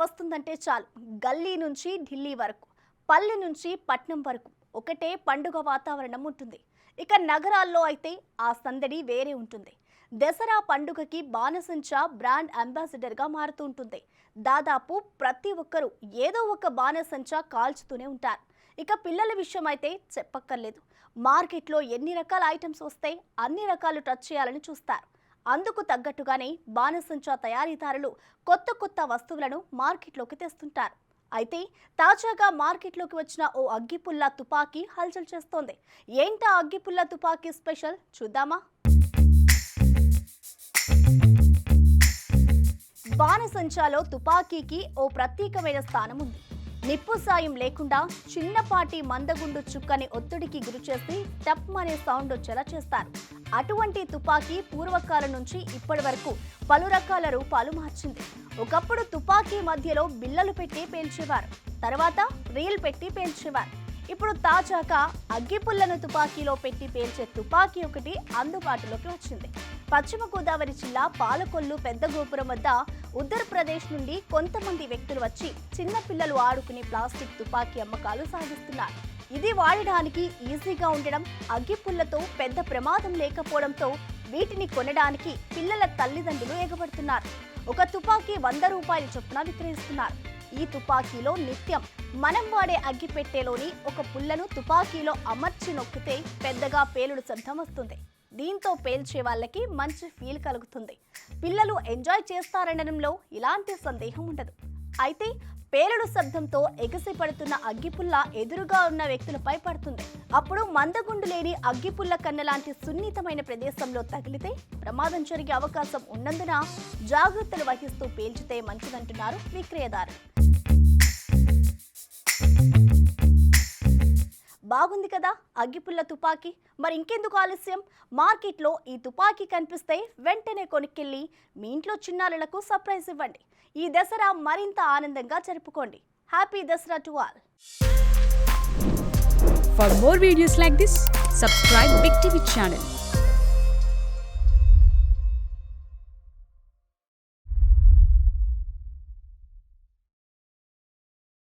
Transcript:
వస్తుందంటే చాలు గల్లీ నుంచి ఢిల్లీ వరకు, పల్లె నుంచి పట్నం వరకు ఒకటే పండుగ వాతావరణం ఉంటుంది. ఇక నగరాల్లో అయితే ఆ సందడి వేరే ఉంటుంది. దసరా పండుగకి బాణసంచా బ్రాండ్ అంబాసిడర్గా మారుతూ ఉంటుంది. దాదాపు ప్రతి ఒక్కరూ ఏదో ఒక బాణసంచా కాల్చుతూనే ఉంటారు. ఇక పిల్లల విషయం అయితే చెప్పక్కర్లేదు. మార్కెట్లో ఎన్ని రకాల ఐటమ్స్ వస్తే అన్ని రకాలు టచ్ చేయాలని చూస్తారు. అందుకు తగ్గట్టుగానే బాణసంచా తయారీదారులు కొత్త కొత్త వస్తువులను మార్కెట్లోకి తెస్తుంటారు. అయితే తాజాగా మార్కెట్లోకి వచ్చిన ఓ అగ్గిపుల్ల తుపాకీ హల్చల్ చేస్తోంది. ఏంటా అగ్గిపుల్ల తుపాకీ స్పెషల్ చూద్దామా? బాణసంచాలో తుపాకీకి ఓ ప్రత్యేకమైన స్థానం ఉంది. నిప్పు సాయం లేకుండా చిన్నపాటి మందగుండు చుక్కని ఒత్తిడికి గురిచేసి టప్ అనే సౌండ్ వచ్చేలా చేస్తారు. అటువంటి తుపాకీ పూర్వకాలం నుంచి ఇప్పటి వరకు పలు రకాల రూపాలు మార్చింది. ఒకప్పుడు తుపాకీ మధ్యలో బిల్లలు పెట్టి పేల్చేవారు, తర్వాత రీల్ పెట్టి పేల్చేవారు. ఇప్పుడు తాజాగా అగ్గిపుల్లను తుపాకీలో పెట్టి పేల్చే తుపాకీ ఒకటి అందుబాటులోకి వచ్చింది. పశ్చిమ గోదావరి జిల్లా పాలకొల్లు పెద్ద గోపురం వద్ద ఉత్తరప్రదేశ్ నుండి కొంతమంది వ్యక్తులు వచ్చి చిన్నపిల్లలు ఆడుకునే ప్లాస్టిక్ తుపాకీ అమ్మకాలు సాగిస్తున్నారు. ఇది వాడడానికి ఈజీగా ఉండడం, అగ్గిపుల్లతో పెద్ద ప్రమాదం లేకపోవడంతో వీటిని కొనడానికి పిల్లల తల్లిదండ్రులు ఎగబడుతున్నారు. ఒక తుపాకీ 100 రూపాయల చొప్పున విక్రయిస్తున్నారు. ఈ తుపాకీలో నిత్యం మనం వాడే అగ్గిపెట్టెలోని ఒక పుల్లను తుపాకీలో అమర్చి నొక్కితే పెద్దగా పేలుడు శబ్దం వస్తుంది. దీంతో పేల్చే వాళ్ళకి మంచి ఫీల్ కలుగుతుంది. పిల్లలు ఎంజాయ్ చేస్తారనడంలో ఇలాంటి సందేహం ఉండదు. అయితే పేలుడు శబ్దంతో ఎగసిపడుతున్న అగ్గిపుల్ల ఎదురుగా ఉన్న వ్యక్తులపై పడుతుంది. అప్పుడు మందగుండు లేని అగ్గిపుల్ల కన్న లాంటి సున్నితమైన ప్రదేశంలో తగిలితే ప్రమాదం జరిగే అవకాశం ఉన్నందున జాగ్రత్తలు వహిస్తూ పేల్చితే మంచిదంటున్నారు విక్రయదారులు. బాగుంది కదా అగ్గిపుల్ల తుపాకీ. మరి ఇంకెందుకు ఆలస్యం? మార్కెట్లో ఈ తుపాకీ కనిపిస్తే వెంటనే కొనుక్కెళ్ళి మీ ఇంట్లో చిన్నారులకు సర్ప్రైజ్ ఇవ్వండి. ఈ దసరా మరింత ఆనందంగా జరుపుకోండి. Happy Dasara to all. For more videos like this, subscribe Big TV channel.